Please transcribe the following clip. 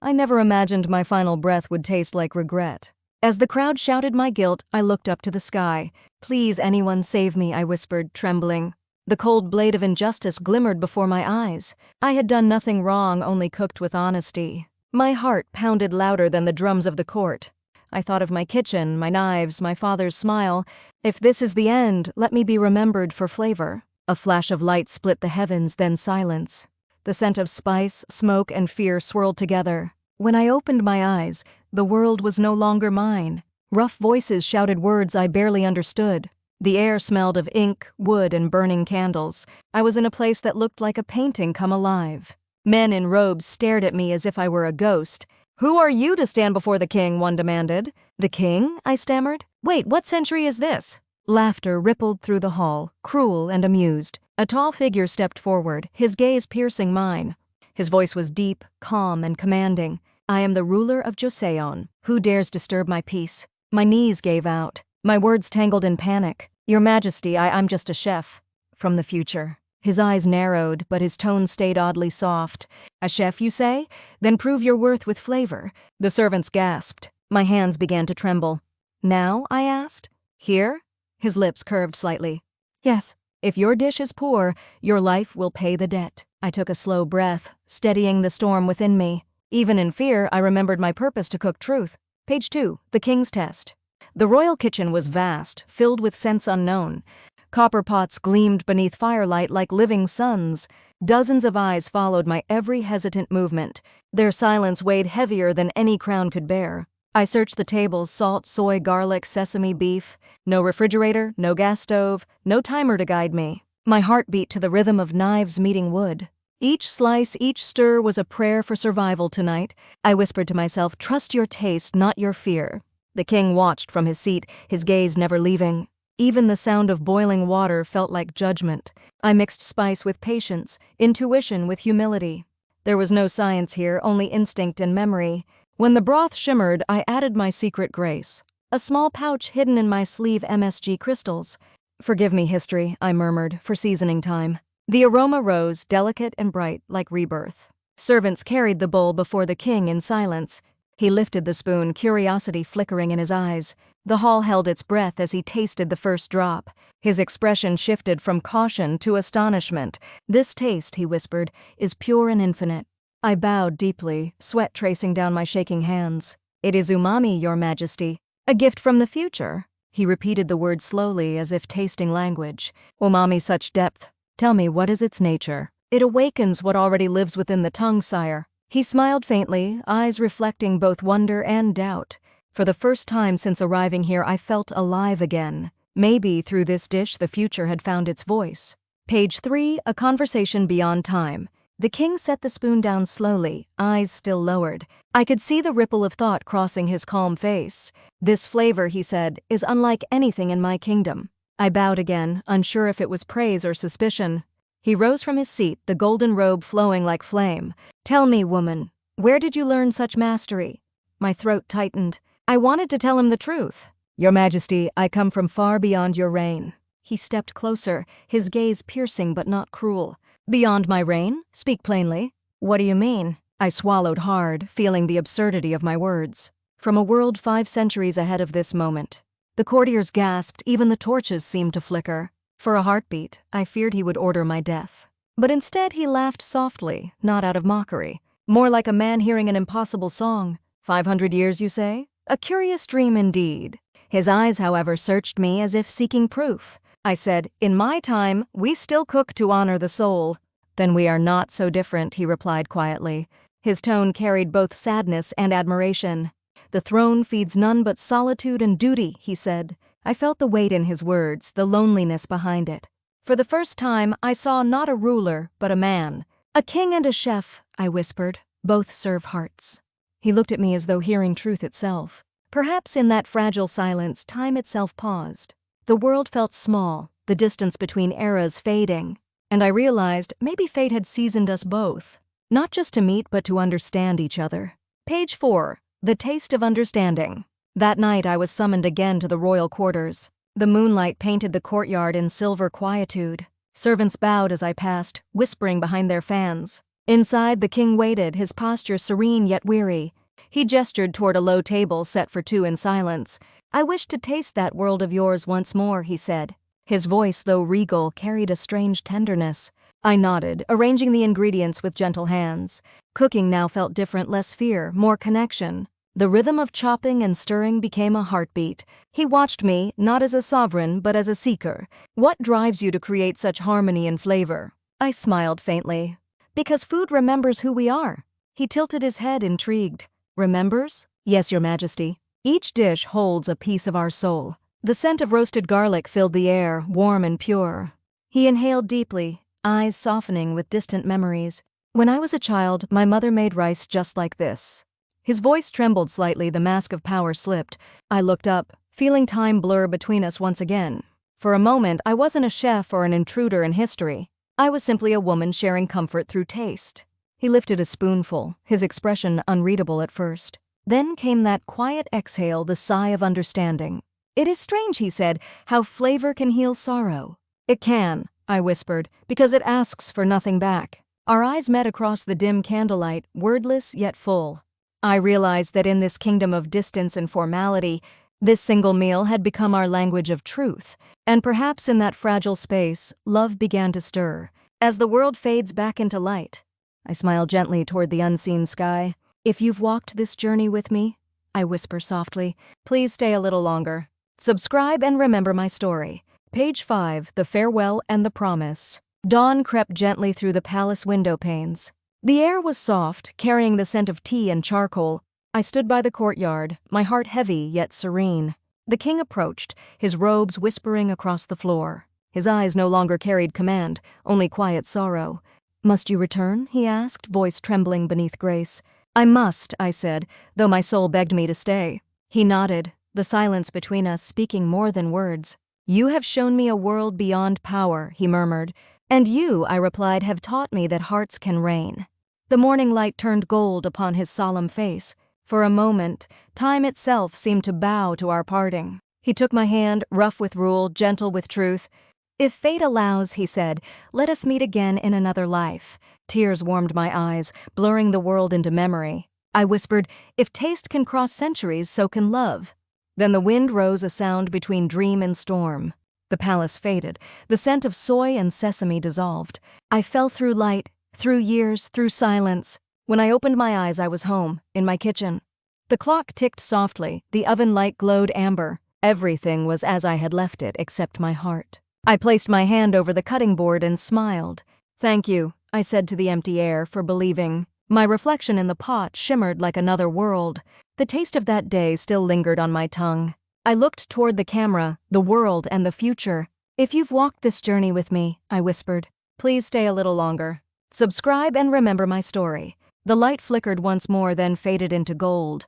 I never imagined my final breath would taste like regret. As the crowd shouted my guilt, I looked up to the sky. "Please, anyone, save me," I whispered, trembling. The cold blade of injustice glimmered before my eyes. I had done nothing wrong, only cooked with honesty. My heart pounded louder than the drums of the court. I thought of my kitchen, my knives, my father's smile. If this is the end, let me be remembered for flavor. A flash of light split the heavens, then silence. The scent of spice, smoke, and fear swirled together. When I opened my eyes, the world was no longer mine. Rough voices shouted words I barely understood. The air smelled of ink, wood, and burning candles. I was in a place that looked like a painting come alive. Men in robes stared at me as if I were a ghost. "Who are you to stand before the king?" one demanded. "The king?" I stammered. "Wait, what century is this?" Laughter rippled through the hall, cruel and amused. A tall figure stepped forward, his gaze piercing mine. His voice was deep, calm, and commanding. "I am the ruler of Joseon. Who dares disturb my peace?" My knees gave out. My words tangled in panic. "Your Majesty, I'm just a chef." From the future. His eyes narrowed, but his tone stayed oddly soft. "A chef, you say? Then prove your worth with flavor." The servants gasped. My hands began to tremble. "Now?" I asked. "Here?" His lips curved slightly. "Yes. If your dish is poor, your life will pay the debt." I took a slow breath, steadying the storm within me. Even in fear, I remembered my purpose to cook truth. Page 2, The King's Test. The royal kitchen was vast, filled with scents unknown. Copper pots gleamed beneath firelight like living suns. Dozens of eyes followed my every hesitant movement. Their silence weighed heavier than any crown could bear. I searched the tables: salt, soy, garlic, sesame, beef. No refrigerator, no gas stove, no timer to guide me. My heart beat to the rhythm of knives meeting wood. Each slice, each stir was a prayer for survival tonight. I whispered to myself, "Trust your taste, not your fear." The king watched from his seat, his gaze never leaving. Even the sound of boiling water felt like judgment. I mixed spice with patience, intuition with humility. There was no science here, only instinct and memory. When the broth shimmered, I added my secret grace. A small pouch hidden in my sleeve MSG crystals. "Forgive me, history," I murmured, "for seasoning time." The aroma rose, delicate and bright, like rebirth. Servants carried the bowl before the king in silence. He lifted the spoon, curiosity flickering in his eyes. The hall held its breath as he tasted the first drop. His expression shifted from caution to astonishment. "This taste," he whispered, "is pure and infinite." I bowed deeply, sweat tracing down my shaking hands. "It is umami, Your Majesty." "A gift from the future?" He repeated the word slowly, as if tasting language. "Umami, such depth. Tell me, what is its nature?" "It awakens what already lives within the tongue, sire." He smiled faintly, eyes reflecting both wonder and doubt. For the first time since arriving here, I felt alive again. Maybe through this dish the future had found its voice. Page 3, A Conversation Beyond Time. The king set the spoon down slowly, eyes still lowered. I could see the ripple of thought crossing his calm face. "This flavor," he said, "is unlike anything in my kingdom." I bowed again, unsure if it was praise or suspicion. He rose from his seat, the golden robe flowing like flame. "Tell me, woman, where did you learn such mastery?" My throat tightened. I wanted to tell him the truth. "Your Majesty, I come from far beyond your reign." He stepped closer, his gaze piercing but not cruel. "Beyond my reign? Speak plainly." "What do you mean?" I swallowed hard, feeling the absurdity of my words. From a world 5 centuries ahead of this moment. The courtiers gasped, even the torches seemed to flicker. For a heartbeat, I feared he would order my death. But instead he laughed softly, not out of mockery. More like a man hearing an impossible song. 500 years, you say? A curious dream indeed. His eyes, however, searched me as if seeking proof. I said, "In my time, we still cook to honor the soul." "Then we are not so different," he replied quietly. His tone carried both sadness and admiration. "The throne feeds none but solitude and duty," he said. I felt the weight in his words, the loneliness behind it. For the first time, I saw not a ruler, but a man. "A king and a chef," I whispered. "Both serve hearts." He looked at me as though hearing truth itself. Perhaps in that fragile silence, time itself paused. The world felt small, the distance between eras fading. And I realized maybe fate had seasoned us both. Not just to meet, but to understand each other. Page 4, The Taste of Understanding. That night I was summoned again to the royal quarters. The moonlight painted the courtyard in silver quietude. Servants bowed as I passed, whispering behind their fans. Inside, the king waited, his posture serene yet weary. He gestured toward a low table set for two in silence. "I wish to taste that world of yours once more," he said. His voice, though regal, carried a strange tenderness. I nodded, arranging the ingredients with gentle hands. Cooking now felt different, less fear, more connection. The rhythm of chopping and stirring became a heartbeat. He watched me, not as a sovereign, but as a seeker. "What drives you to create such harmony and flavor?" I smiled faintly. "Because food remembers who we are." He tilted his head, intrigued. "Remembers?" "Yes, Your Majesty. Each dish holds a piece of our soul." The scent of roasted garlic filled the air, warm and pure. He inhaled deeply, eyes softening with distant memories. "When I was a child, my mother made rice just like this." His voice trembled slightly, the mask of power slipped. I looked up, feeling time blur between us once again. For a moment, I wasn't a chef or an intruder in history. I was simply a woman sharing comfort through taste. He lifted a spoonful, his expression unreadable at first. Then came that quiet exhale, the sigh of understanding. "It is strange," he said, "how flavor can heal sorrow." "It can," I whispered, "because it asks for nothing back." Our eyes met across the dim candlelight, wordless yet full. I realized that in this kingdom of distance and formality, this single meal had become our language of truth. And perhaps in that fragile space, love began to stir. As the world fades back into light, I smiled gently toward the unseen sky. "If you've walked this journey with me," I whisper softly, "please stay a little longer. Subscribe and remember my story." Page 5, The Farewell and the Promise. Dawn crept gently through the palace window panes. The air was soft, carrying the scent of tea and charcoal. I stood by the courtyard, my heart heavy yet serene. The king approached, his robes whispering across the floor. His eyes no longer carried command, only quiet sorrow. "Must you return?" he asked, voice trembling beneath grace. "I must," I said, though my soul begged me to stay. He nodded, the silence between us speaking more than words. "You have shown me a world beyond power," he murmured. "And you," I replied, "have taught me that hearts can reign." The morning light turned gold upon his solemn face. For a moment, time itself seemed to bow to our parting. He took my hand, rough with rule, gentle with truth. "If fate allows," he said, "let us meet again in another life." Tears warmed my eyes, blurring the world into memory. I whispered, "If taste can cross centuries, so can love." Then the wind rose, a sound between dream and storm. The palace faded. The scent of soy and sesame dissolved. I fell through light, through years, through silence. When I opened my eyes, I was home, in my kitchen. The clock ticked softly, the oven light glowed amber. Everything was as I had left it, except my heart. I placed my hand over the cutting board and smiled. "Thank you," I said to the empty air, "for believing." My reflection in the pot shimmered like another world. The taste of that day still lingered on my tongue. I looked toward the camera, the world, and the future. "If you've walked this journey with me," I whispered, "please stay a little longer. Subscribe and remember my story." The light flickered once more, then faded into gold.